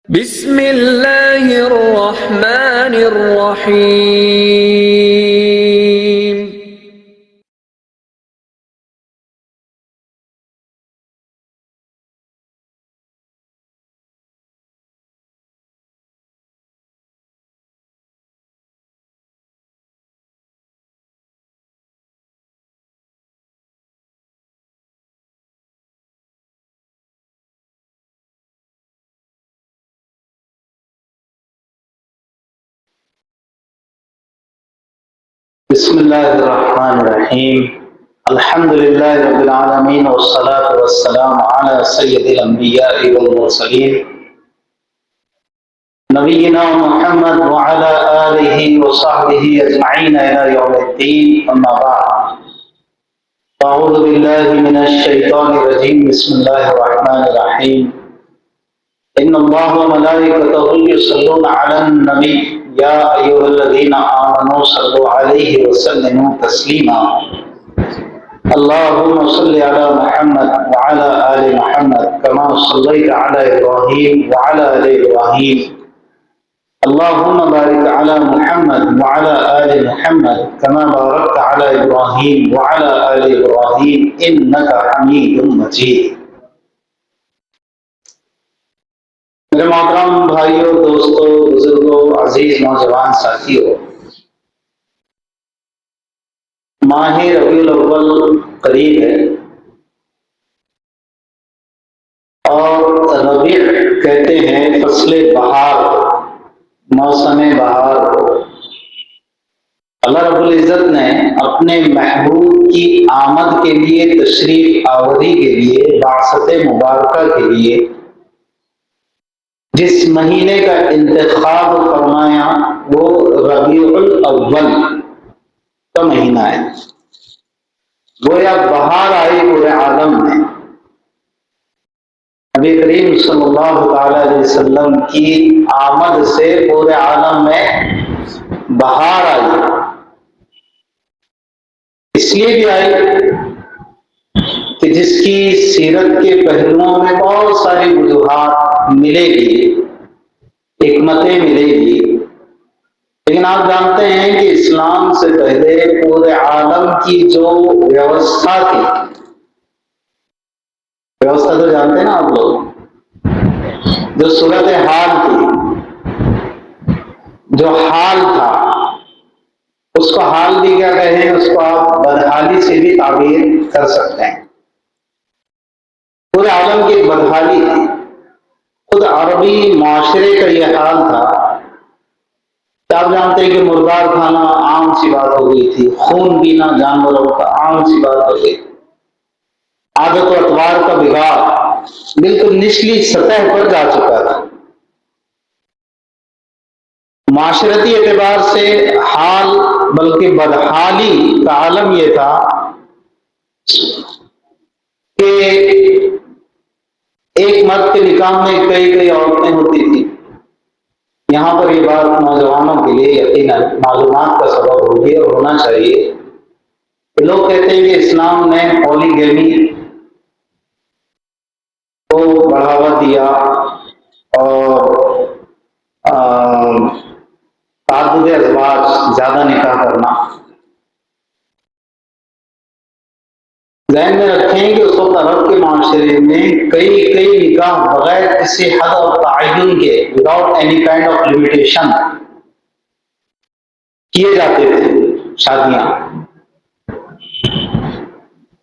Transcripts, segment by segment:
बिस्मिल्लाहिर्रहमानिर्रहीम। बिस्मिल्लाहिर्रहमानिर्रहीम। अल्हम्दुलिल्लाहि रब्बिल आलमीन वस्सलातु वस्सलामु अला सय्यिदिल अंबिया'i वल मुरसलीन नबिय्यिना मुहम्मद व अला आलिहि व सहबिहि अजमईन इला यौमिद्दीन, अम्मा बअद। अऊज़ु बिल्लाहि मिनश शैतानिर रजीम। बिस्मिल्लाहिर्रहमानिर्रहीम। इन्नल्लाह व मलाइकतहु युसल्लूना अलन नबी या अय्युहल्लज़ीना आमनू सल्लु अलैहि व सल्लिमू तस्लीमा। अल्लाहुम्मा सल्लि अला मुहम्मद व अला आलि मुहम्मद कमा सल्लैता अला इब्राहीम व अला आलि इब्राहीम। अल्लाहुम्मा बारिक अला मुहम्मद व अला आलि मुहम्मद कमा बारकता अला इब्राहीम व अला आलि इब्राहीम इन्नका हमीदुम मजीद। मेरे मोहतरम भाइयों, दोस्तों, बुजुर्गों, अजीज नौजवान साथियों, माह रबीउल अव्वल करीब है और रबी कहते हैं फसले बहार, मौसम बहार को। अल्लाह रब्बुल इज्जत ने अपने महबूब की आमद के लिए, तशरीफ आवरी के लिए, बासत मुबारका के लिए जिस महीने का इंतखाब फरमाया वो रबीउल अव्वल का महीना है। गोया बहार आई पूरे आलम में। नबी करीम सल्लल्लाहु अलैहि वसल्लम की आमद से पूरे आलम में बहार आई। इसलिए भी आई कि जिसकी सीरत के पहलुओं में बहुत सारी वजूहात मिलेगी, हिकमतें मिलेगी। लेकिन आप जानते हैं कि इस्लाम से पहले पूरे आलम की जो व्यवस्था थी, व्यवस्था तो जानते हैं ना आप लोग, जो सूरत हाल थी, जो हाल था, उसको हाल भी क्या कहें, उसको आप बदहाली से भी ताबीर कर सकते हैं। पूरे आलम की एक बदहाली थी। खुद अरबी माशरे का यह हाल था। आप जानते हैं कि मुर्दार खाना आम सी बात हो गई थी, खून पीना जानवरों का आम सी बात हो गई। आदत और अतवार का बिगाड़ बिल्कुल निचली सतह पर जा चुका था। माशरती एतबार से हाल, बल्कि बदहाली का आलम यह था कि एक मर्द के निकाह में कई कई औरतें होती थी। यहां पर यह बात नौजवानों के लिए यकीनन मालूमात का सबब होगी और होना चाहिए। लोग कहते हैं कि इस्लाम ने पॉलीगैमी को बढ़ावा दिया और ताद्दुद अज़वाज, ज्यादा निकाह करना। ध्यान में रखें कि उस वक्त अरब के माशरे में कई कई निकाह बगैर किसी हद और तअय्युन के, without any kind of limitation किए जाते थे शादियां।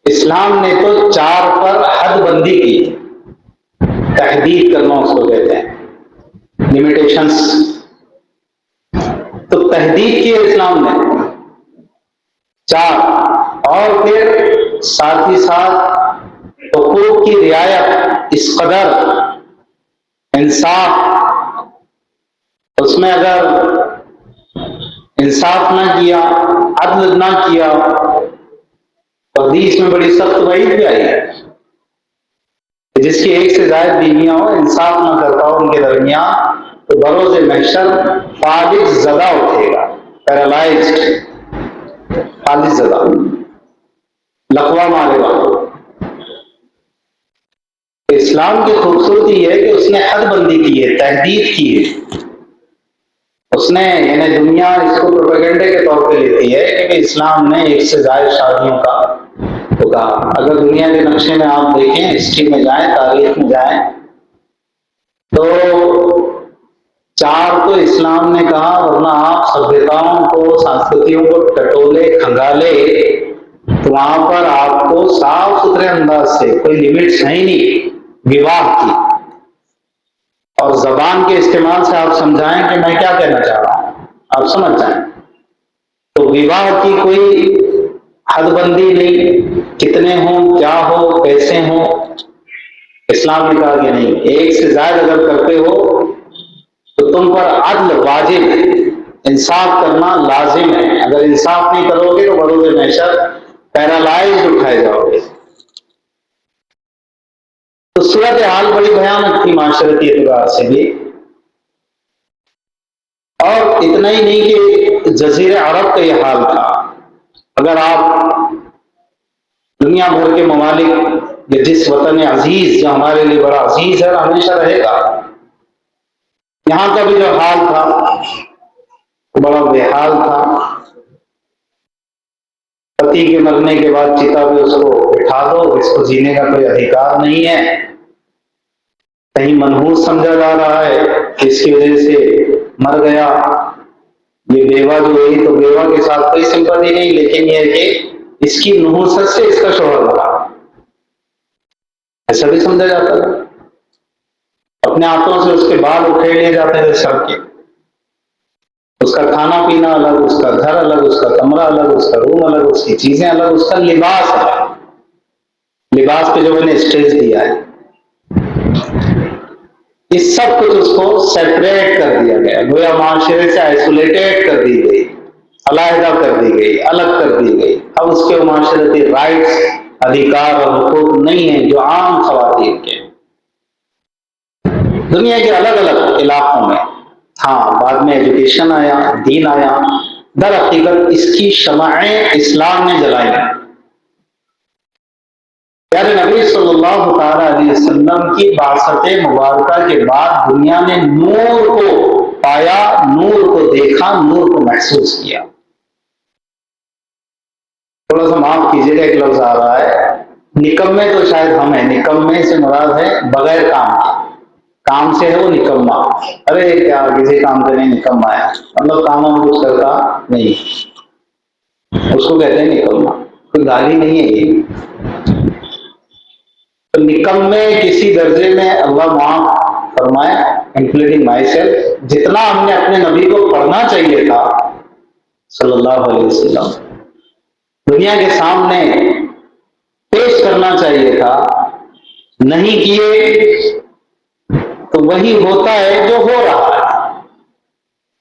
इस्लाम ने तो 4 पर हद बंदी की, तहदीद करना उसको कहते हैं, लिमिटेशंस। तो तहदीद की है इस्लाम ने 4, और फिर साथ ही साथ हुकूक की रियायत, इस कदर इंसाफ, उसमें अगर इंसाफ ना किया, अदल ना किया तो हदीस में बड़ी सख्त वईद भी आई है। जिसकी एक से ज्यादा बीवियां हो, इंसाफ ना करता हो उनके दरमियान, तो बरोज़ महशर फालिज ज़दा उठेगा, पैरालाइज्ड, फालिज ज़दा, लकवा मारेगा। तो इस्लाम की खूबसूरती है कि उसने हदबंदी की है, तहदीद की है उसने, यानी दुनिया इसको प्रोपेगेंडे के तौर पे लेती है कि इस्लाम ने एक से ज्यादा शादियों का तो कहा। अगर दुनिया के नक्शे में आप देखें, हिस्ट्री में जाएं, तारीख में जाएं, तो 4 तो इस्लाम ने कहा, वरना आप सभ्यताओं को, संस्कृतियों को टटोले खंगाले तो वहां पर आपको साफ सुथरे अंदाज से, कोई लिमिट्स है ही नहीं विवाह की, और जबान के इस्तेमाल से आप समझाएं कि मैं क्या कहना चाह रहा हूं, आप समझ जाएं। तो विवाह की कोई हदबंदी नहीं, कितने हों, क्या हो, कैसे हों। इस्लाम ने कहा कि नहीं, एक से ज्यादा अगर करते हो तो तुम पर अदल वाजिब, इंसाफ करना लाजिम है। अगर इंसाफ नहीं करोगे तो बड़ों हमेशा पैरालाइज उठाए जाओगे। तो सूरत हाल बड़ी भयानक थी माशरती एतबार से भी, और इतना ही नहीं कि जजीरे अरब का यह हाल था। अगर आप दुनिया भर के ममालिक या जिस वतन अजीज जो हमारे लिए बड़ा अजीज है, हमेशा रहेगा, यहां का भी जो हाल था वो बड़ा बेहाल था। पति के मरने के बाद चिता पे उसको बिठा दो, इसको जीने का कोई अधिकार नहीं है। कहीं मनहूस समझा जा रहा है कि इसकी वजह से मर गया, ये बेवा जो हुई तो बेवा के साथ कोई सिंपैथी नहीं, लेकिन यह कि इसकी नहूसत से इसका शोहर मरा, ऐसा भी समझा जाता है। अपने हाथों से उसके बाल उठे लिए जाते थे सर के, उसका खाना पीना अलग, उसका घर अलग, उसका कमरा अलग, उसका रूम अलग, उसकी चीजें अलग, उसका लिबास अलग। लिबास पे जो मैंने स्टेज दिया है, इस सब कुछ उसको सेपरेट कर दिया गया, गोया माशरे से आइसोलेटेड कर दी गई, अलहदा कर दी गई, अलग कर दी गई। अब उसके माशरती राइट्स, अधिकार और हुकूक नहीं है जो आम खवातीन के। दुनिया के अलग अलग इलाकों में, हाँ, बाद में एजुकेशन आया, दीन आया, दर हकीकत इसकी शमाएं इस्लाम ने जलाई। प्यारे नबी सल्लल्लाहु अलैहि वसल्लम की बासते मुबारका के बाद दुनिया ने नूर को पाया, नूर को देखा, नूर को महसूस किया। थोड़ा सा माफ कीजिएगा, एक लफ्ज आ रहा है, निकम्मे तो शायद हम है, निकम्मे से मुराद है बगैर काम के, काम से है वो निकम्मा। अरे क्या किसी काम से नहीं निकम्मा है, मतलब काम हम कुछ करता नहीं, उसको कहते हैं निकम्मा, कोई गाली नहीं है ये। तो निकम्मे किसी दर्जे में अल्लाह माफ फरमाए, इंक्लूडिंग माई सेल्फ, जितना हमने अपने नबी को पढ़ना चाहिए था सल्लल्लाहु अलैहि वसल्लम, दुनिया के सामने पेश करना चाहिए था, नहीं किए तो वही होता है जो हो रहा है,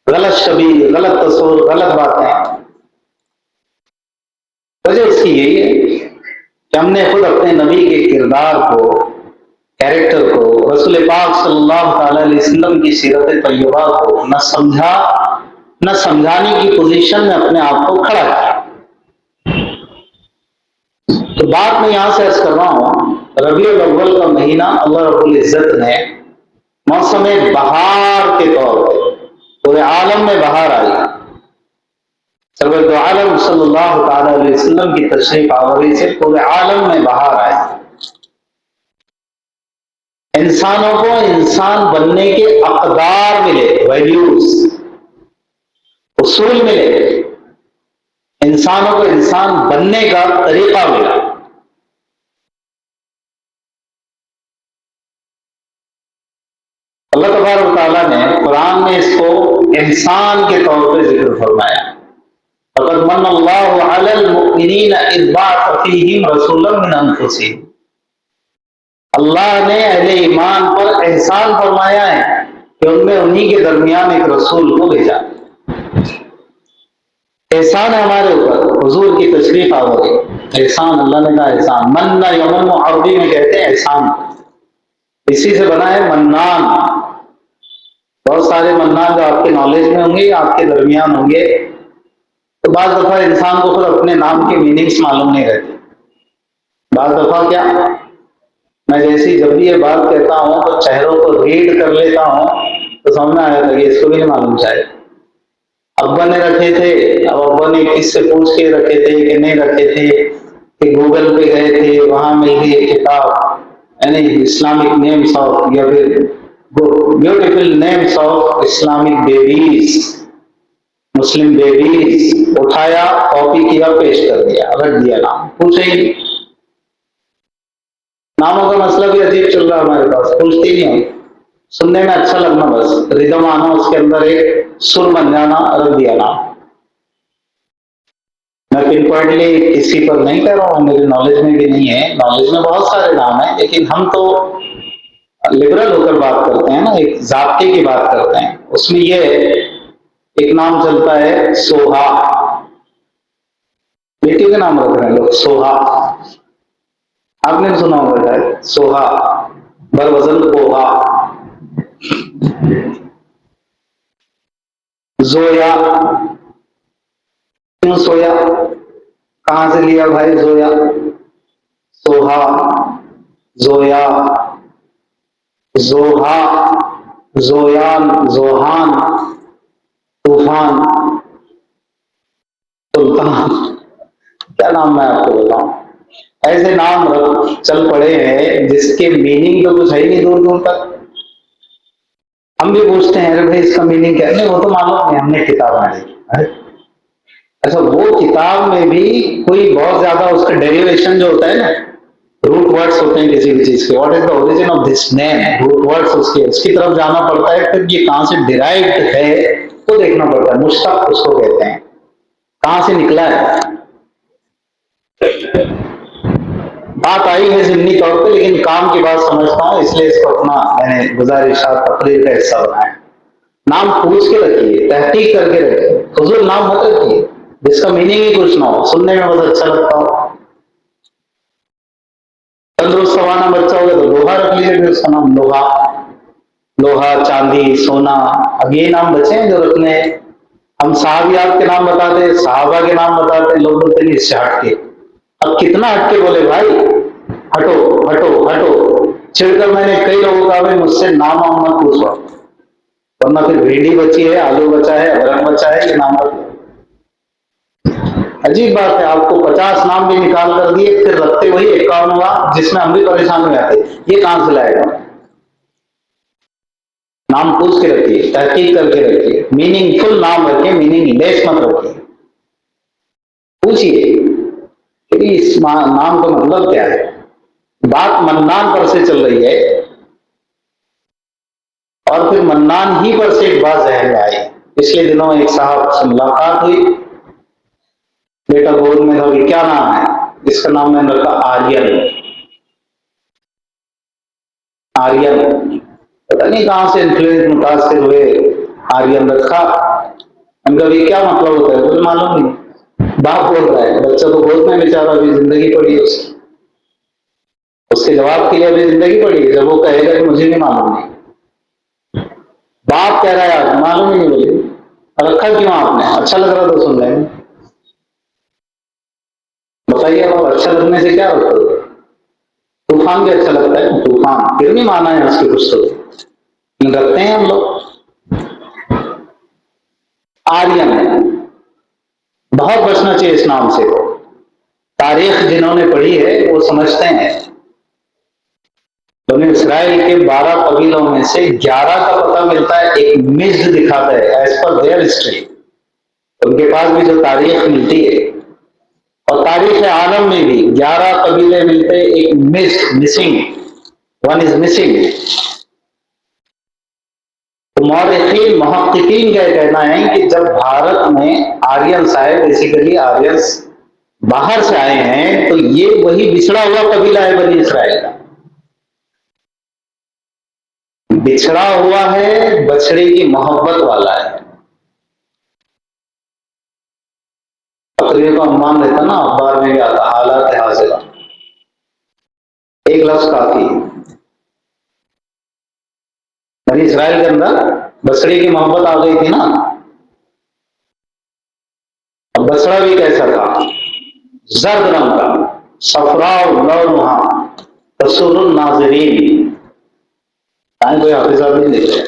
गलत शबी, गलत तस्वीर, गलत बातें। वजह इसकी यही है कि हमने खुद अपने नबी के किरदार को, कैरेक्टर को, रसूल पाक सल्लल्लाहु अलैहि वसल्लम की सीरत तैयबा को न समझा, न समझाने की पोजीशन में अपने आप को खड़ा किया। तो बात मैं यहां से अर्ज कर रहा हूं, रबीउल अव्वल का महीना अल्लाह रब्बुल इज्जत ने मौसम बहार के तौर पर पूरे आलम में बहार आई। सरवर दो आलम सल्लल्लाहु अलैहि वसल्लम की तशरीफ आवरी से पूरे आलम में बहार आई। इंसानों को इंसान बनने के अक़दार मिले, वैल्यूज, उसूल मिले, इंसानों को इंसान बनने का तरीका मिला। अल्लाह तबारक व तआला ने कुरान में इसको इंसान के तौर पर जिक्र फरमाया। फ़क़द मन्नल्लाहु अलल मुमिनीन इज़ बअस फ़ीहिम रसूलन मिन अनफुसिहिम। अल्लाह ने अहले ईमान पर एहसान फरमाया है कि उनमें उन्हीं के दरमियान एक रसूल को भेजा। एहसान है हमारे ऊपर, हुजूर की तशरीफ आवरी, एहसान, अल्लाह ने कहा एहसान। मन्ना यमन अरबी में कहते हैं एहसान, इसी से बना है मन्नान। बहुत सारे मन्नान जो आपके नॉलेज में होंगे, आपके दरमियान होंगे, तो बाज़ दफा इंसान को फिर अपने नाम के मीनिंग्स मालूम नहीं रहते। बाज़ दफा क्या मैं जैसी जब भी ये बात कहता हूं तो चेहरों को रीड कर लेता हूं तो समझ में आ जाता है कि इसको भी नहीं मालूम शायद। अब्बा ने रखे थे, अब अब्बा ने किससे पूछ के रखे थे कि नहीं रखे थे, कि गूगल पे गए थे वहां मिल गई एक किताब, यानी इस्लामिक नेम्स ऑफ, या फिर beautiful names of Islamic babies, Muslim babies, उठाया, कॉपी किया, पेश कर दिया, रख दिया नाम, पूछे ही नहीं। नामों का मसला भी अजीब चल रहा है हमारे पास, पूछते ही नहीं, सुनने में अच्छा लगना, बस रिदम आना, उसके अंदर एक सुर बन जाना, रख दिया नाम। मैं पिन पॉइंटली किसी पर नहीं कह रहा हूं, मेरी नॉलेज में भी नहीं है, नॉलेज में बहुत सारे नाम है, लेकिन हम तो लिबरल होकर बात करते हैं ना, एक जाब्ते की बात करते हैं। उसमें ये एक नाम चलता है सोहा, बेटी का नाम रख रहे हैं लोग सोहा, आपने भी सुना होगा शायद, सोहा, बरवजन पोहा। जोया, क्यों सोया, कहां से लिया भाई जोया, सोहा, जोया, जोहा, जोयान, जोहान, तूफान, सुल्तान, क्या नाम मैं आपको बताऊं। ऐसे नाम चल पड़े हैं जिसके मीनिंग तो कुछ है ही नहीं दूर दूर तक। हम भी पूछते हैं अरे भाई इसका मीनिंग क्या है, नहीं वो तो मालूम नहीं, हमने किताब में देखी। अच्छा, वो किताब में भी कोई बहुत ज्यादा उसका डेरिवेशन जो होता है ना, रूट वर्ड्स होते हैं किसी भी चीज के, what is the origin of this name, root words उसकी तरफ जाना पड़ता है, फिर ये कहां से डिराइव्ड है वो देखना पड़ता है, मुश्तक उसको कहते हैं, कहां से निकला है। बात आई है जिमनी तौर पे, लेकिन काम की बात समझता हूं, इसलिए इसको अपना मैंने गुजारिशात तकरीर का हिस्सा बनाया। नाम पूछ के रखिए, तहकीक करके रखिए, फजूल नाम मत रखिए जिसका मीनिंग ही कुछ ना हो, सुनने में बहुत अच्छा लगता हो। तंदुरुस्त सवाना बच्चा होगा तो लोहा रख लीजिए, उसका नाम लोहा, लोहा, चांदी, सोना। अब ये नाम बचे हैं जो रखने। हम साहबियात के नाम बताते, साहबा के नाम बताते, लोग बोलते नहीं इससे हट के। अब कितना हट के बोले भाई, हटो हटो हटो। छिड़कर मैंने कई लोगों का भाई मुझसे नाम वाम मत पूछो, वरना फिर भिंडी बची है, आलू बचा है, अदरक बचा है, ये नाम रख। अजीब बात है, आपको 50 नाम भी निकाल कर दिए, फिर रखते वही 51वां जिसमें हम भी परेशान हो जाते, ये कहां से लाएगा। नाम पूछ के रखिए, तहकीक करके रखिए, मीनिंगफुल नाम रखिए, मीनिंग लेस मत रखिए। पूछिए कि इस नाम का मतलब क्या है। बात मन्नान पर से चल रही है, और फिर मन्नान ही पर से एक बात जहन में आई। पिछले दिनों एक साहब से मुलाकात हुई, बेटा गोद में था, क्या नाम है, इसका नाम मैंने रखा आर्यन। आर्यन, पता नहीं कहां से इन्फ्लुएंस मुतासिर हुए, आर्यन रखा। उनका भी क्या मतलब होता है मुझे मालूम नहीं। बाप बोल रहा है, बच्चा तो गोद में बेचारा, अभी जिंदगी पड़ी है उसकी, उसके जवाब के लिए अभी जिंदगी पड़ी है। जब वो कहेगा कि मुझे नहीं मालूम नहीं, बाप कह रहा है आप मालूम ही नहीं, बोले रखा क्यों आपने, अच्छा लग रहा तो सुन रहे हैं, बताइए अब अच्छा लगने से क्या होता है। तूफान भी अच्छा लगता है, तूफान फिर भी माना है उसके कुछ तो रखते हैं हम लोग। आर्यन है, बहुत बचना चाहिए इस नाम से। तारीख जिन्होंने पढ़ी है वो समझते हैं, बनी इसराइल के 12 कबीलों में से 11 का पता मिलता है, एक मिस्र दिखाता है एज पर देयर हिस्ट्री, उनके पास भी जो तारीख मिलती है, और तारीख आलम में भी 11 कबीले मिलते हैं, एक मिसिंग, वन इज मिसिंग। तो मौरखीन मुहक्किकीन का कहना है कि जब भारत में आर्यंस आए, बेसिकली आर्यंस बाहर से आए हैं, तो ये वही बिछड़ा हुआ कबीला है बनी इसराइल का, बिछड़ा हुआ है, बछड़े की मोहब्बत वाला है। तकरीर का अनुमान रहता ना, अखबार में भी आता हालात हाजिर, एक लफ्ज काफी। बनी इसराइल के अंदर बछड़े की मोहब्बत आ गई थी ना। अब बछड़ा भी कैसा था, जर्द रंग का, सफराव लौनुहा, रसूलुन नाज़रीन, कोई हाफिज नहीं देख रहे।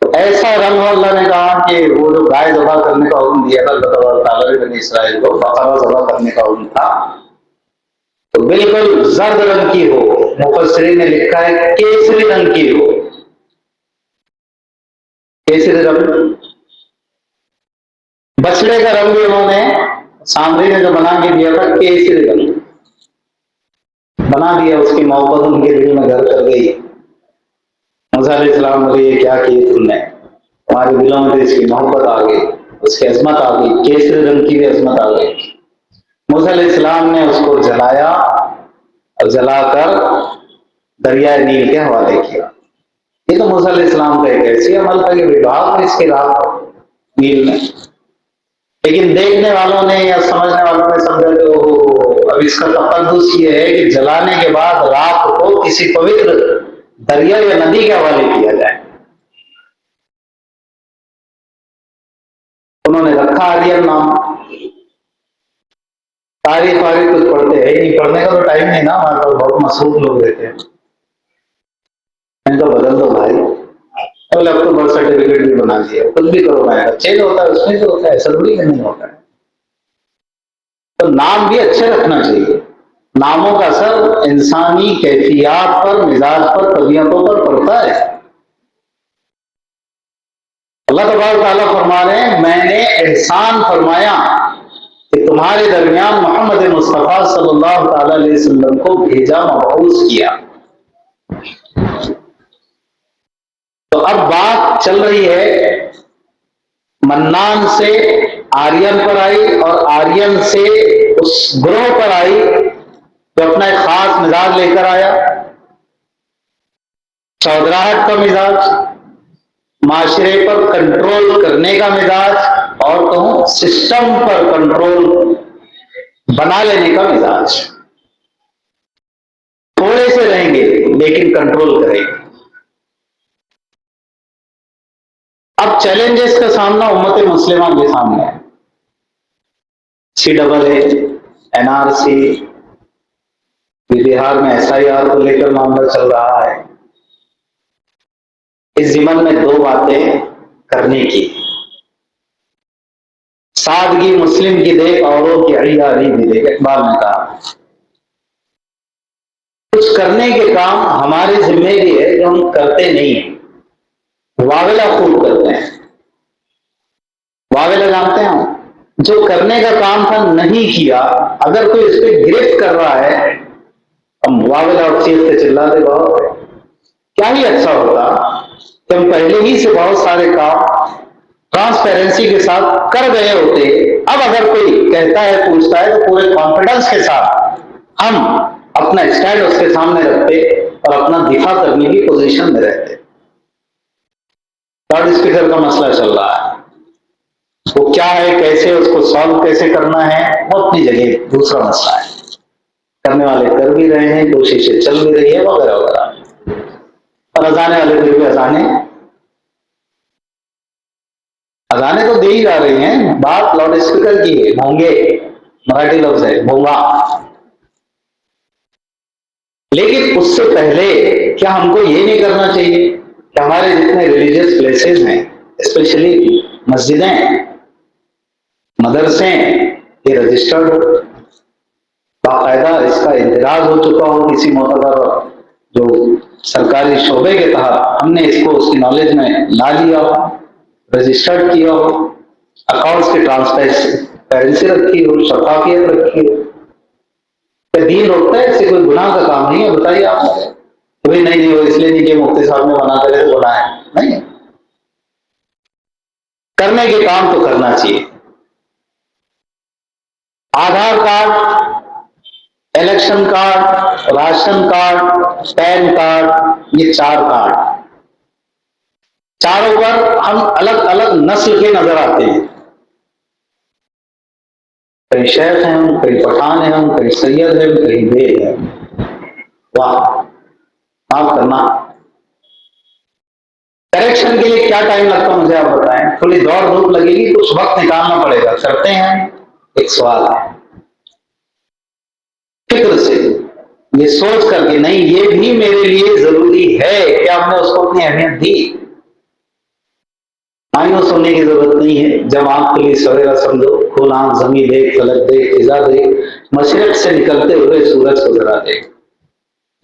तो ऐसा रंग अल्लाह ने कहा कि वो जो गाय ज़बा करने का हुक्म दिया था अल्लाह ताला ने बनी इसराइल को, बकरा ज़बा करने का हुक्म था, तो बिल्कुल जर्द रंग की हो, मुफस्सिरीन ने लिखा है केसरी रंग की हो। केसरी रंग, बछड़े का रंग भी उन्होंने सामरी ने जो बना के दिया था केसरी रंग बना दिया, उसकी मोहब्बत उनके दिल में घर कर गई। मूसा अलैहिस्सलाम बोले ये क्या किया तुमने, हमारे दिलों में तो इसकी मोहब्बत आ गई, उसकी अजमत आ गई, केसरी रंग की भी अजमत आ गई। मूसा अलैहिस्सलाम ने उसको जलाया और जलाकर दरियाए नील के हवाले किया। ये तो मूसा अलैहिस्सलाम का एक ऐसी अमल था कि विभाग में इसके रात नील में, लेकिन देखने वालों ने या समझने वालों ने समझा कि अब इसका तकद्दुस ये है कि जलाने के बाद राख को किसी पवित्र दरिया या नदी के हवाले किया जाए। उन्होंने रखा आर्यन नाम। तारीख वारीख कुछ पढ़ते हैं नहीं, पढ़ने का तो टाइम नहीं ना हमारे पास, बहुत मसरूफ लोग रहते हैं। इनका बदल दो भाई, अब तो बर्थ सर्टिफिकेट भी बना दिया, कुछ भी करो भाई, चेंज होता है उसमें तो होता है, ऐसा थोड़ी नहीं होता है। तो नाम भी अच्छे रखना चाहिए। नामों का असर इंसानी कैफियत पर, मिजाज पर, तबीयतों पर पड़ता है। अल्लाह तबारक तआला फरमा रहे हैं मैंने एहसान फरमाया कि तुम्हारे दरमियान मोहम्मद मुस्तफ़ा सल्लल्लाहु अलैहि वसल्लम को भेजा, मबऊस किया। तो अब बात चल रही है मन्नान से आर्यन पर आई और आर्यन से उस ग्रोह पर आई जो अपना एक खास मिजाज लेकर आया, चौधराहट का मिजाज, माशरे पर कंट्रोल करने का मिजाज, और कहूं सिस्टम पर कंट्रोल बना लेने का मिजाज। थोड़े से रहेंगे लेकिन कंट्रोल करेंगे। अब चैलेंजेस का सामना उम्मत मुस्लिमा के सामने है। CAA, NRC, बिहार में SIR को लेकर मामला चल रहा है। इस जीवन में दो बातें करने की, सादगी मुस्लिम की देख औरों की अय्यारी भी देख। इकबाल ने कहा कुछ करने के काम हमारे जिम्मे भी है जो हम करते नहीं है, वावेला खूब करते हैं। वावेला जानते हैं हम, जो करने का काम था नहीं किया, अगर कोई इस पर गिरफ्त कर रहा है, हम वावेला और चीखते चिल्लाते बहुत क्या ही अच्छा होता कि हम पहले ही से बहुत सारे काम ट्रांसपेरेंसी के साथ कर गए होते। अब अगर कोई कहता है, पूछता है, तो पूरे कॉन्फिडेंस के साथ हम अपना स्टैंड उसके सामने रखते और अपना दिफा करने की पोजीशन में रहते। लाउड स्पीकर का मसला चल रहा है, वो क्या है, कैसे उसको सॉल्व कैसे करना है, वो अपनी जगह दूसरा मसला है। करने वाले कर भी रहे हैं, कोशिशें चल भी रही है वगैरह वगैरह। और अजाने वाले फिर भी अजाने तो दे ही जा रही हैं। बात लाउड स्पीकर की है, भोंगे मराठी लफ्ज है भोंगा। लेकिन उससे पहले क्या हमको ये नहीं करना चाहिए कि हमारे जितने रिलीजियस प्लेसेस हैं, स्पेशली मस्जिदें, मदरसे, ये रजिस्टर्ड हो, बाकायदा इसका इंतजाज हो चुका हो किसी मोतबर जो सरकारी शोबे के तहत, हमने इसको उसकी नॉलेज में ला लिया हो, रजिस्टर्ड किया हो, अकाउंट्स की ट्रांसपेरेंसी रखी हो, शफाफियत रखी हो। दीन रोकता है, इससे कोई गुनाह का काम नहीं है। बताइए आप, कभी नहीं वो इसलिए नहीं कि मुफ्ती साहब ने मना करे तो गुनाह है, नहीं। करने के काम तो करना चाहिए। Aadhaar card, election card, ration card, PAN card, ये 4 कार्ड, चारों पर हम अलग अलग नस्ल के नजर आते हैं। कहीं शेख हैं हम, कहीं पठान हैं हम, कहीं सैयद हैं, कहीं बेग हैं। वाह, माफ करना। करेक्शन के लिए क्या टाइम लगता है मुझे आप बताएं। थोड़ी दौड़ धूप लगेगी, कुछ वक्त निकालना पड़ेगा। करते हैं, एक सवाल है फिक्र से। ये सोच करके नहीं ये भी मेरे लिए जरूरी है, क्या आपने उसको अपनी अहमियत दी? मायूस होने की जरूरत नहीं है। जब आंख खुली सवेरा समझो, खोल आंख जमी देख, फलक देख, फिजा देख, मशरक से निकलते हुए सूरज को जरा देख।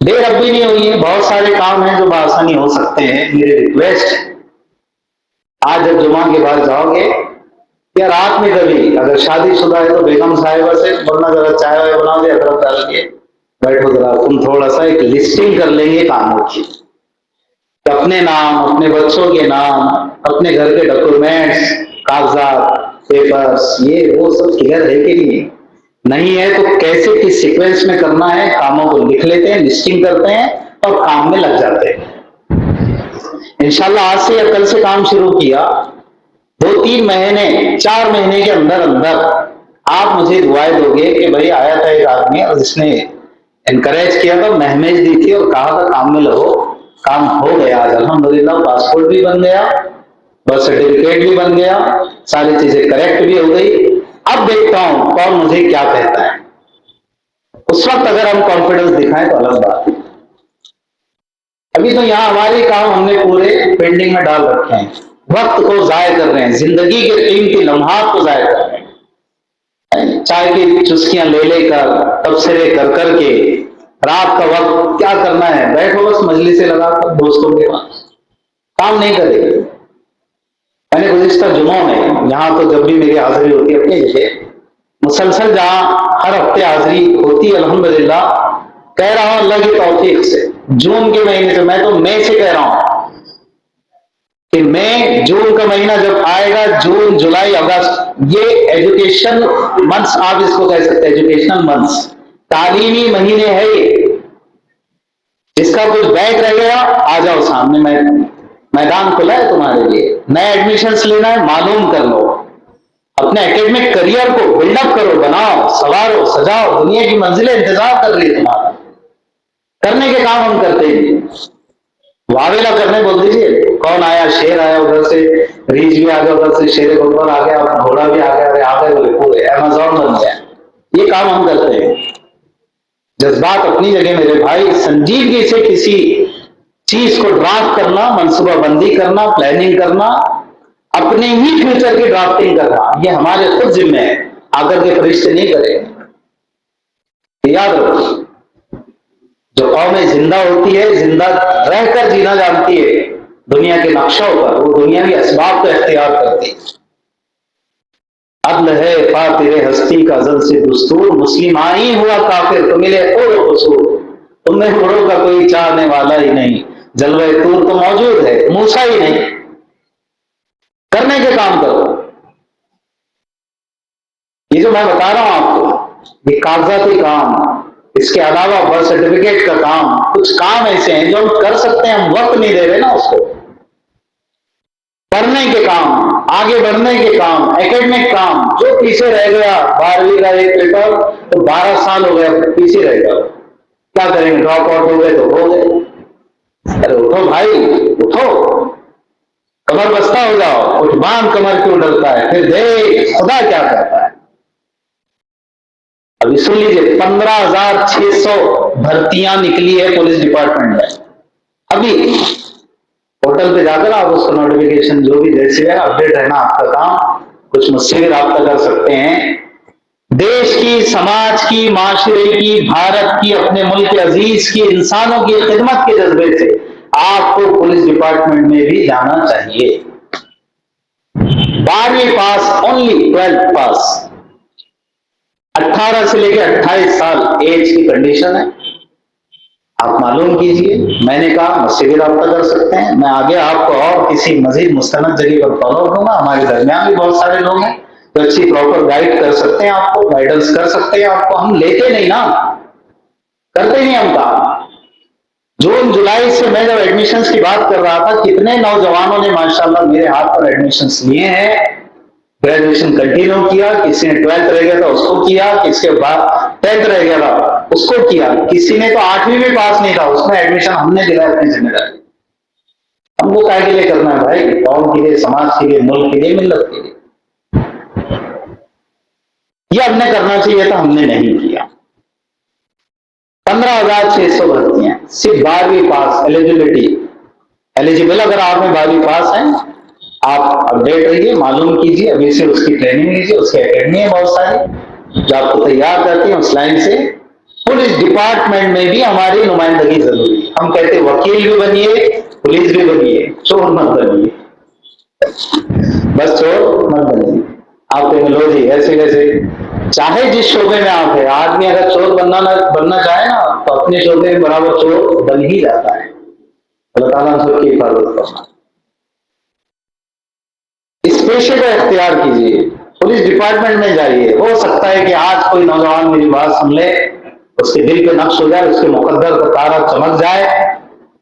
देर अब भी नहीं हुई है, बहुत सारे काम हैं जो बआसानी हो सकते हैं। मेरी रिक्वेस्ट, आज जब जुमा के बाद जाओगे या रात में कभी, अगर शादीशुदा है तो बेगम साहिबा से बोलना जरा चाय वाय बना दे, अदरक डाल के बैठो जरा, तुम थोड़ा सा एक लिस्टिंग कर लेंगे कामों की, अपने नाम, अपने बच्चों के नाम, अपने घर के डॉक्यूमेंट्स, कागजात, पेपर्स, ये वो सब क्लियर है कि नहीं? नहीं है तो कैसे किस सीक्वेंस में करना है, कामों को लिख लेते हैं, लिस्टिंग करते हैं और काम में लग जाते हैं। इंशाल्लाह आज से या कल से काम शुरू किया, 2-3 महीने, 4 महीने के अंदर अंदर आप मुझे दुआएं दोगे कि भाई आया था एक आदमी और जिसने एनकरेज किया था, महमेज दी थी और कहा था काम में लगो, काम हो गया। आज अल्हम्दुलिल्लाह पासपोर्ट भी बन गया, बर्थ सर्टिफिकेट भी बन गया, सारी चीजें करेक्ट भी हो गई। अब देखता हूं कौन मुझे क्या कहता है। उस वक्त अगर हम कॉन्फिडेंस दिखाएं तो अलग बात है। अभी तो यहाँ हमारे काम हमने पूरे पेंडिंग में डाल रखे हैं, वक्त को जाया कर रहे हैं, जिंदगी के कीमती लम्हात को जाया कर रहे हैं। चाय की चुस्कियां ले लेकर, तबसरे कर करके, रात का वक्त क्या करना है, बैठो बस मजलिसें लगाकर दोस्तों के पास, काम नहीं करेंगे। मैंने गुज़िश्ता जुम्मों में, यहाँ तो जब भी मेरी हाजिरी होती है अपनी जगह, मुसलसल जहां हर हफ्ते हाजिरी होती है अल्हम्दुलिल्लाह, कह रहा हूं अल्लाह की तौफीक से, जून के महीने से, मैं तो मई से कह रहा हूं कि मई जून का महीना जब आएगा, जून जुलाई अगस्त, ये एजुकेशन मंथ्स आप इसको कह सकते हैं, एजुकेशनल मंथ्स, तालीमी महीने है ये। जिसका कुछ बैक रह गया आ जाओ सामने, मैदान खुला है तुम्हारे लिए, नए एडमिशंस लेना है मालूम कर लो, अपने एकेडमिक करियर को बिल्डअप करो, बनाओ, सवारो, सजाओ, दुनिया की मंजिलें इंतजार कर रही है तुम्हारा। करने के काम हम करते ही वावेला करने बोल दीजिए, कौन आया, शेर आया उधर से, रीछ भी आ गया उधर से, शेर बकबर आ गया, घोड़ा भी आ गया, अरे आ गए बोले पूरे अमेजोन बन गया। ये काम हम करते हैं। जज्बात अपनी जगह मेरे भाई, संजीदगी से किसी चीज को ड्राफ्ट करना, मनसूबाबंदी करना, प्लानिंग करना, अपने ही फ्यूचर की ड्राफ्टिंग करना, ये हमारे खुद जिम्मे है, आकर के फरिश्ते नहीं करेंगे। याद रखो, जो कौमें जिंदा होती है, जिंदा रहकर जीना जानती है दुनिया के नक्शों पर, वो दुनियावी असबाब को इख्तियार करती है। अदल है फातिरे हस्ती का अज़ल से दुस्तूर, मुस्लिम आई हुआ काफिर तो मिले और कसूर, तुम्हें गुरों का कोई चाहने वाला ही नहीं, जलवे तूर तो मौजूद है, मूसा ही नहीं। करने के काम करो। ये जो मैं बता रहा हूं आपको, ये कागजाती काम, इसके अलावा बर्थ सर्टिफिकेट का काम, कुछ काम ऐसे हैं जो हम कर सकते हैं, हम वक्त नहीं दे रहे ना उसको। करने के काम, आगे बढ़ने के काम, एकेडमिक काम, जो पीछे रह गया, 12वीं का एक पेपर तो 12 साल हो गया पीछे रह गया, क्या करेंगे, ड्रॉप आउट हो गए तो हो गए। अरे उठो भाई उठो, कमर बस्ता हो जाओ, उठ बांध कमर क्यों डरता है, फिर देख खुदा क्या करता है। अभी सुन लीजिए, 15,600 भर्तियां निकली है पुलिस डिपार्टमेंट में। अभी पोर्टल पे जाकर आप उसका नोटिफिकेशन जो भी जैसे है अपडेट रहना आपका काम, कुछ मुझसे भी राब्ता कर सकते हैं। देश की, समाज की, माशरे की, भारत की, अपने मुल्क अजीज की, इंसानों की खिदमत के जज्बे से आपको पुलिस डिपार्टमेंट में भी जाना चाहिए। 12वीं पास, ओनली 12th पास, 18 से लेकर 28 साल एज की कंडीशन है। आप मालूम कीजिए, मैंने कहा मुझसे भी रब्ता कर सकते हैं, मैं आगे आपको और किसी मजीद मुस्तनद जगह पर फॉलो करूंगा। हमारे दरमियान भी बहुत सारे लोग हैं तो अच्छी प्रॉपर गाइड कर सकते हैं, आपको गाइडेंस कर सकते हैं आपको। हम लेते नहीं ना, करते नहीं हम काम। जून जुलाई से मैं जब एडमिशंस की बात कर रहा था, कितने नौजवानों ने माशाल्लाह मेरे हाथ पर एडमिशंस लिए हैं, ग्रेजुएशन कंटिन्यू किया, किसी ने 12th रह गया था उसको किया, किसके बाद 10th रह गया था उसको किया, किसी ने तो 8वीं में पास नहीं था, उसमें एडमिशन हमने दिलाया अपनी जिम्मेदारी। हमको क्या के लिए करना है भाई, कौम के लिए, समाज के लिए, मुल्क के लिए, मिल्लत के लिए। ये हमने करना चाहिए था, हमने नहीं किया। 15,600 भर्तियां, सिर्फ 12वीं पास एलिजिबल अगर आप में 12वीं पास हैं, आप अपडेट रहिए, मालूम कीजिए, अभी से उसकी ट्रेनिंग लीजिए। उसकी एकेडमी है बहुत सारी जो आपको तैयार करती है उस लाइन से। पुलिस डिपार्टमेंट में भी हमारी नुमाइंदगी जरूरी है। हम कहते हैं वकील भी बनिए, पुलिस भी बनिए, चोर मत बनिए, बस चोर मत बनिए। आप कहेंगे लो जी ऐसे कैसे, चाहे जिस शोबे में आप है, आदमी अगर चोर बनना चाहे ना तो अपने शोबे में बराबर चोर बन ही जाता है। अल्लाह ताला हम सबकी हिफाजत करना। इस पेशे को इख्तियार कीजिए, पुलिस डिपार्टमेंट में जाइए। हो सकता है कि आज कोई नौजवान मेरी बात सुन ले, उसके दिल पे नक्श हो जाए, उसके मुकद्दर का तारा चमक जाए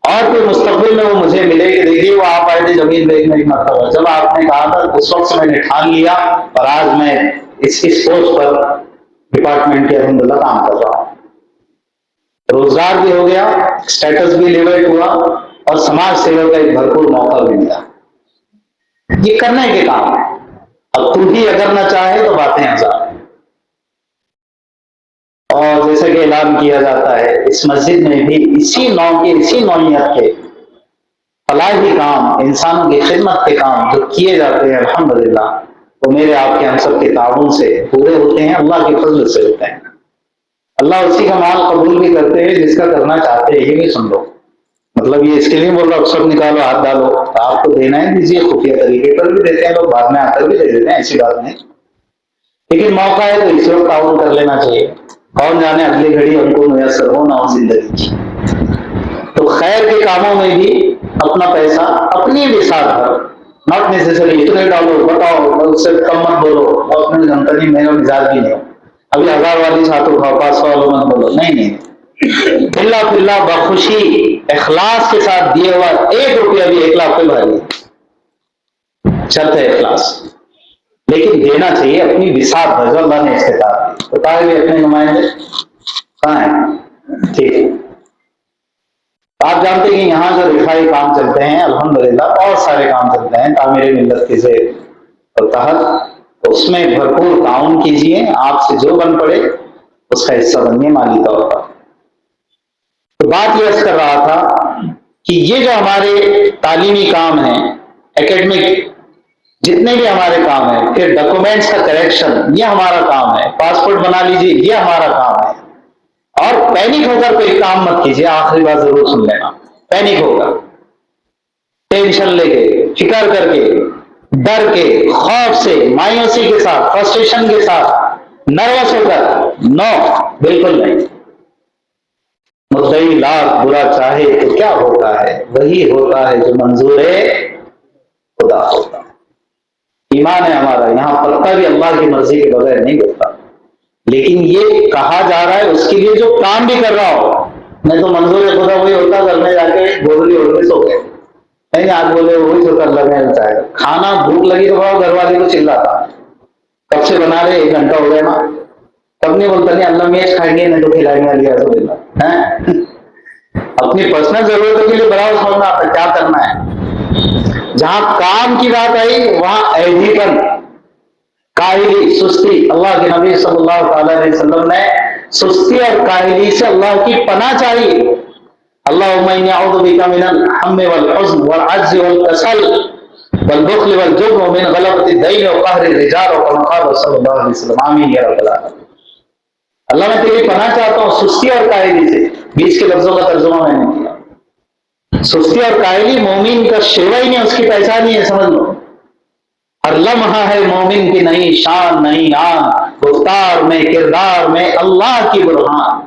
और फिर मुस्तकबिल में वो मुझे मिले कि देखिए वो आप आए थे जमीन देखने की मरतबा, जब आपने कहा था उस वक्त मैंने ठान लिया और आज मैं इस पोस्ट पर डिपार्टमेंट के अल्हम्दुलिल्लाह काम कर रहा हूं। रोजगार भी हो गया, स्टेटस भी एलिवेट हुआ और समाज सेवा का एक भरपूर मौका भी मिला। ये करने के काम है। अब तू ही अगर ना चाहे तो बातें हजार। और जैसे कि ऐलान किया जाता है, इस मस्जिद में भी इसी नौइयत के फलाही काम, इंसानों की खिदमत के काम जो किए जाते हैं अल्हम्दुलिल्लाह, वो मेरे आपके हम सब के ताउन से पूरे होते हैं, अल्लाह के फजल से होते हैं। अल्लाह उसी का माल कबूल भी करते हैं जिसका करना चाहते हैं। ये भी सुन लो, मतलब ये इसके लिए बोल रहा हूं सब निकालो हाथ डालो, तो आपको देना है दीजिए, खुफिया तरीके पर भी देते हैं लोग, बाद में आकर भी दे देते हैं, ऐसी बात नहीं। लेकिन मौका है तो इस वक्त ताउन कर लेना चाहिए, कौन जाने अगली घड़ी हमको मुयसर हो ना हो जिंदगी की। तो खैर के कामों में भी अपना पैसा अपनी भी साथ भर, नॉट नेसेसरी इतने डालो, बताओ उससे कम मत बोलो, और अपने जनता नहीं, मेरा मिजाज भी नहीं, अभी 1000 वाली साथ उठाओ, 500 वालों मत बोलो, नहीं, फिल्ला फिल्ला बखुशी इखलास के साथ दिए हुआ 1 रुपया भी 1 लाख पे भारी शर्त है इखलास। लेकिन देना चाहिए अपनी विसात भर, जो अल्लाह ने इस्तेताब दी। तो कहा भी अपने नुमाइंदे कहाँ है, ठीक है। आप जानते हैं कि यहाँ जो रिफाई काम चलते हैं अल्हम्दुलिल्लाह, बहुत सारे काम चलते हैं तामीर मिल्लत के से तहत, तो उसमें भरपूर ताउन कीजिए, आपसे जो बन पड़े उसका हिस्सा बनिए माली तौर पर। तो बात यह कर रहा था कि ये जो हमारे तालीमी काम है, एकेडमिक जितने भी हमारे काम है, फिर डॉक्यूमेंट्स का करेक्शन ये हमारा काम है, पासपोर्ट बना लीजिए ये हमारा काम है। और पैनिक होकर कोई काम मत कीजिए, आखिरी बात जरूर सुन लेना। पैनिक होकर, टेंशन लेके, फिक्र करके, डर के, खौफ से, मायूसी के साथ, फ्रस्ट्रेशन के साथ, नर्वस होकर, नो, बिल्कुल नहीं। मुद्दई लाख बुरा चाहे तो क्या होता है, वही होता है जो मंजूर खुदा होता है। ईमान है हमारा, यहां पत्ता भी अल्लाह की मर्जी के बगैर नहीं गिरता। लेकिन ये कहा जा रहा है उसके लिए जो काम भी कर रहा हो, नहीं तो मंजूर खुदा वही होता, घर में जाके गोदरी ओढ़ के सो गए, नहीं आज बोले वही होता, अल्लाह ने चाहे। खाना भूख लगी तो घर वाले को चिल्लाता, कब से बना रहे, 1 घंटा हो गया ना, तब नहीं बोलता नहीं अल्लाह मेज खाएंगे नहीं तो खिलाएंगे, अल्लाह है। अपनी पर्सनल जरूरतों के लिए बड़ा समझना आता क्या करना है। जहां काम की बात आई वहां ऐधीपन, काहिली, सुस्ती, अल्लाह के नबी सल्लल्लाहु अलैहि वसल्लम ने सुस्ती और काहिली से अल्लाह की पनाह चाहिए। अल्लाहुम्मा इन्नी अऊज़ु बिका मिनल हम्मी वल हुज़्न वल अज्ज़ि वल कसल वल बुख़्ल वल जुब्न व मिन गलबति दैन व क़हरि रिजाल व कमा क़ाल सल्लल्लाहु अलैहि वसल्लम, आमीन या रब्बल आलमीन। अल्लाह मैं तेरी पनाह चाहता हूँ सुस्ती और काहिली से। बीच के लफ्जों का तर्जुमा मैंने किया। सुस्ती और काहिली मोमिन का शेवा ही नहीं, उसकी पहचान ही है, समझ लो। हर लम्हा है मोमिन की नई शान नई आन, गुफ्तार में किरदार में अल्लाह की बुरहान।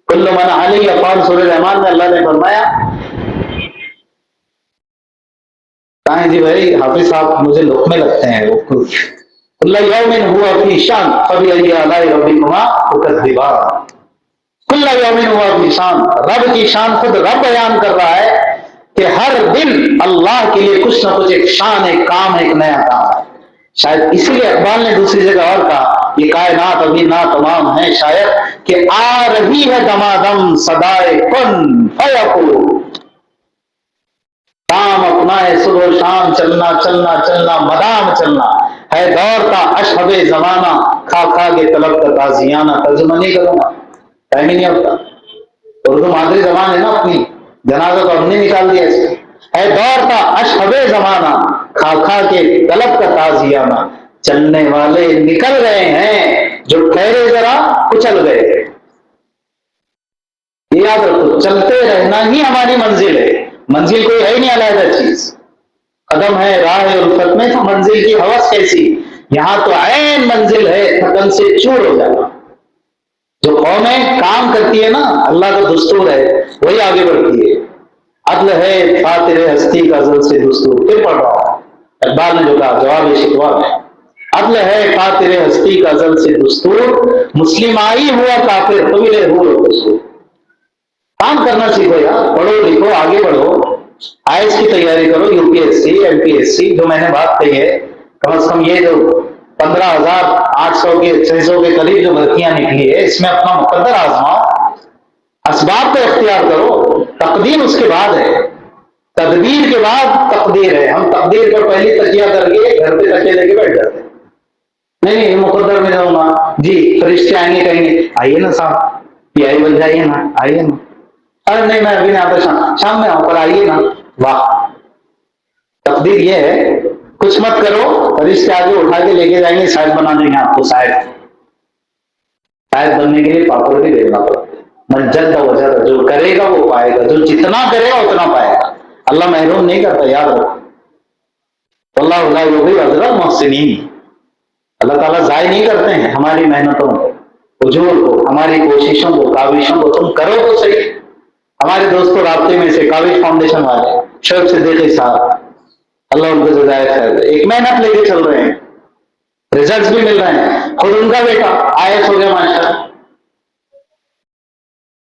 कुल्लु मन अलैहि फ़ान, सूरह रहमान में अल्लाह ने फरमाया। कहा जी भाई हाफिज साहब मुझे लुकमे लगते हैं, वो कुल्लु यौमिन हुआ फी शान फबिअय्यि आलाइ रब्बिकुमा तुकज़्ज़िबान। कुल्लु यौमिन हुआ फी शान, रब की शान खुद रब बयान कर रहा है कि हर दिन अल्लाह के लिए कुछ ना कुछ एक शान, एक काम, एक नया काम है। शायद इसीलिए इकबाल ने दूसरी जगह और कहा, ये कायनात अभी ना तमाम है शायद कि आ रही है दमादम सदाए कुन फयकून। काम अपना है सुबह शाम, चलना चलना चलना मदाम चलना है, दौड़ता अशहबे जमाना, खा खा के तलब का ताजियाना। तर्जुमा नहीं करूंगा, टाइम ही नहीं होता। उर्दू मादरी जबान है ना अपनी, जनाजा तो हमने निकाल दिया इसमें। है दौर का अशहबे जमाना, खा खा के तलब का ताजियाना, चलने वाले निकल गए हैं, जो ठहरे जरा कुचल गए। ये याद रखो, चलते रहना ही हमारी मंजिल है, मंजिल कोई है नहीं अलग चीज। कदम है राह उल्फत में तो मंजिल की हवस कैसी, यहां तो ऐन मंजिल है थकन से चूर हो जाना। जो कौमें काम करती है ना, अल्लाह का दुस्तूर है, वही आगे बढ़ती है। अदल है फातिर हस्ती का अजल से दुस्तूर, फिर पढ़ रहा हूं इकबाल ने जो कहा जवाब शिकवा में, अदल है फातिर हस्ती का अजल से दुस्तूर, मुस्लिम आई हुआ काफिर कबीले हुए कसूर। काम करना सीखो यार, पढ़ो लिखो आगे बढ़ो, आईएएस की तैयारी करो, यूपीएससी एमपीएससी जो मैंने बात कही है, कम से कम ये जो 15,800 के 600 के करीब जो भर्तियां निकली है, इसमें अपना मुकद्दर आजमाओ, असबाब तो इख्तियार करो, तकदीर उसके बाद है, तदबीर के बाद तकदीर है। हम तकदीर पर पहली तकिया करके घर पे तकिया लेके बैठ जाते हैं, नहीं मुकद्दर में जाऊंगा जी, फरिश्ते आएंगे कहेंगे आइए ना साहब, पीआई बन जाइए ना, आइए ना, अरे नहीं मैं अभी नहीं आता, शाम में आऊं पर आइए ना। वाह, तकदीर ये है, कुछ मत करो, फरिश्ते आगे उठा के लेके जाएंगे, शायद बना देंगे आपको, शायद बनने के लिए पापड़ भी देखना पड़ता है। मन जद्द वजह, जो करेगा वो पाएगा, जो जितना करेगा उतना पाएगा, अल्लाह महरूम नहीं करता, याद रखो। अल्लाह अजरल मोहसिनीन, अल्लाह ताला जाय नहीं करते हैं हमारी मेहनतों को, उजूर को, हमारी कोशिशों को, काविशों को। तुम करो तो सही। हमारे दोस्तों राब्ते में से काविश फाउंडेशन वाले शेख सिद्दीकी साहब, अल्लाह उनको जज़ाए खैर, एक मेहनत लेके चल रहे हैं, रिजल्ट्स भी मिल रहे हैं। खुद उनका बेटा आईएएस हो गया माशाल्लाह,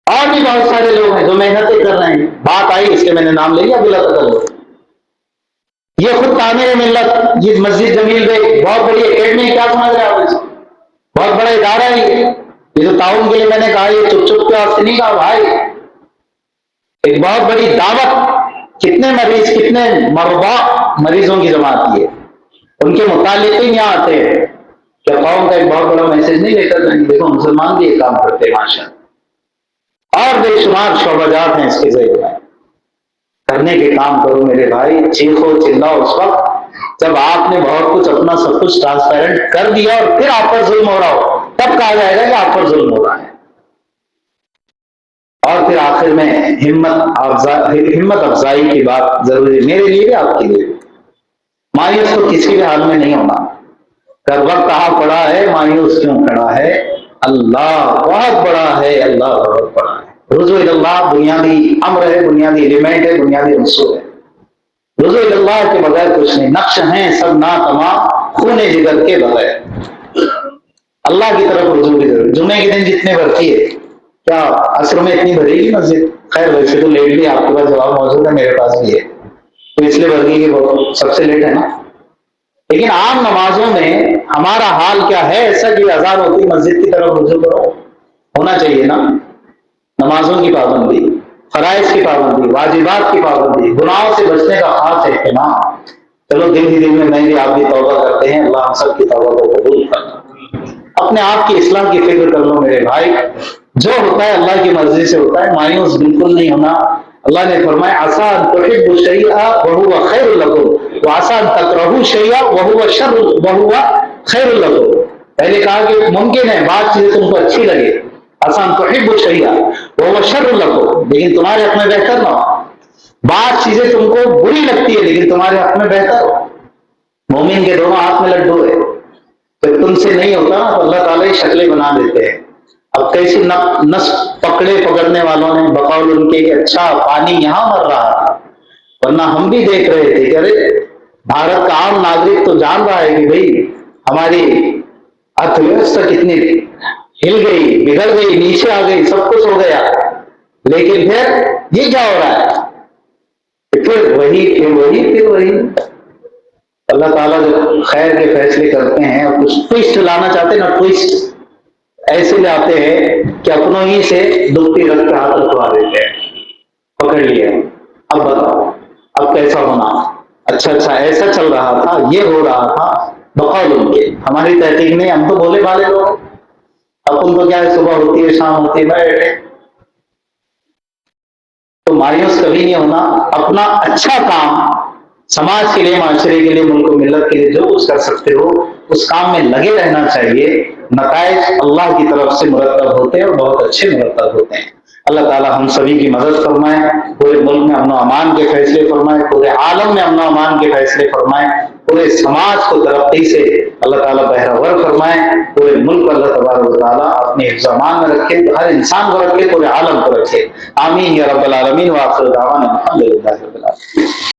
और भी बहुत सारे लोग हैं जो मेहनतें कर रहे हैं। बात आई इसलिए मैंने नाम ले लिया, बुला कर। ये खुद तामीर मिल्लत, ये मस्जिद जमील में बहुत बड़ी एकेडमी, क्या समझ रहे हैं आप, बहुत बड़ा इदारा है ये जो ताउन के लिए मैंने कहा, ये चुप चुप के वास्ते नहीं कहा भाई, एक बहुत बड़ी दावत, कितने मरीज, कितने मरबा मरीजों की जमात की है, उनके मुतालिक ही यहाँ आते हैं। क्या कौम का एक बहुत बड़ा मैसेज नहीं लेकर जाएंगे, देखो मुसलमान भी ये काम करते हैं माशा, और बेशुमार शोबाजात हैं इसके जरिए में। करने के काम करो मेरे भाई, चीखो चिल्लाओ उस वक्त जब आपने बहुत कुछ अपना सब कुछ ट्रांसपेरेंट कर दिया और फिर आप पर जुल्म हो रहा हो, तब कहा जाएगा कि आप पर जुल्म हो रहा है। और फिर आखिर में हिम्मत अफजाई की बात जरूरी है, मेरे लिए भी आपके लिए भी। मायूस तो किसी भी हाल में नहीं होना, कर वक्त कहा पड़ा है मायूस क्यों खड़ा है, अल्लाह बहुत बड़ा है, अल्लाह बहुत बड़ा है। रुजू इल्लाह बुनियादी अम्र है, बुनियादी एलिमेंट है, बुनियादी उसूल है। रुजू इल्लाह के बगैर कुछ नहीं, नक्श हैं सब ना तमाम खूने जिगर के बगैर। अल्लाह की तरफ रुजू की जरूरत। जुमे के दिन जितने भरती है, क्या असर में इतनी भरेगी मस्जिद? खैर वैसे तो लेट भी आपके पास जवाब मौजूद है, मेरे पास भी है, तो इसलिए भरगी की सबसे लेट है ना। लेकिन आम नमाजों में हमारा हाल क्या है ऐसा कि अजान होती मस्जिद की तरफ रुजू करो, होना चाहिए ना। नमाजों की पाबंदी, फराइज की पाबंदी, वाजिबात की पाबंदी, गुनाहों से बचने का खास एहतमाम। चलो दिल ही दिल में मैं भी आप भी तौबा करते हैं, अल्लाह हम सब की तौबा को कबूल करना। अपने आप की इस्लाम की फिक्र कर लो मेरे भाई, जो होता है अल्लाह की मर्जी से होता है, मायूस बिल्कुल नहीं होना। अल्लाह ने फरमाया आसान तुहिब्बु शैआ व हुवा खैरुल लकुम व आसान तकरहु शैआ व हुवा खैरुल लकुम। पहले कहा कि मुमकिन है बात चीजें तुमको अच्छी लगे, आसान तुहिब्बु शैआ व हुवा शर्रुल लकुम, लेकिन तुम्हारे हक में बेहतर ना हो। बात चीजें तुमको बुरी लगती है लेकिन तुम्हारे हक में बेहतर हो। मोमिन के दोनों हाथ में लड्डू है, तो तुमसे नहीं होता ना तो अल्लाह ताला ही शक्लें बना देते हैं। अब कैसी नस पकड़ने वालों ने बकौल उनके कि अच्छा पानी यहां मर रहा था, वरना हम भी देख रहे थे कि अरे भारत का आम नागरिक तो जान रहा है कि भाई हमारी अर्थव्यवस्था कितनी हिल गई, बिगड़ गई, नीचे आ गई, सब कुछ हो गया, लेकिन फिर ये क्या हो रहा है, फिर वही। अल्लाह ताला जो खैर के फैसले करते हैं और कुछ ट्विस्ट लाना चाहते हैं ना, ट्विस्ट ऐसे लाते हैं कि अपनों ही से डूबती रख के हाथ रखवा देते हैं, पकड़ लिया, अब बताओ अब कैसा होना। अच्छा ऐसा चल रहा था, ये हो रहा था, बकौल उनके, हमारी तहकीक नहीं, हम तो बोले वाले लोग। अब उनको क्या है, सुबह होती है शाम होती है, बैठे तो मायूस कभी नहीं होना, अपना अच्छा काम समाज के लिए, माशरे के लिए, मुल्क मिल्लत के लिए जो कुछ कर सकते हो उस काम में लगे रहना चाहिए। नताइज अल्लाह की तरफ से मुरतब होते हैं और बहुत अच्छे मुरतब होते हैं। अल्लाह ताला हम सभी की मदद फरमाए, पूरे मुल्क में अमन अमान के फैसले फरमाए, पूरे आलम में अमन अमान के फैसले फरमाए, पूरे समाज को तरक्की से अल्लाह ताला बहरावर फरमाए, पूरे मुल्क को अल्लाह तबारक व तआला अपने हिफ्ज़-ओ-अमान में रखे, हर इंसान को रखे, पूरे आलम को रखे। आमीन या रब्बल आलमीन। व आखिर दावाना अल्हम्दुलिल्लाहि रब्बिल आलमीन।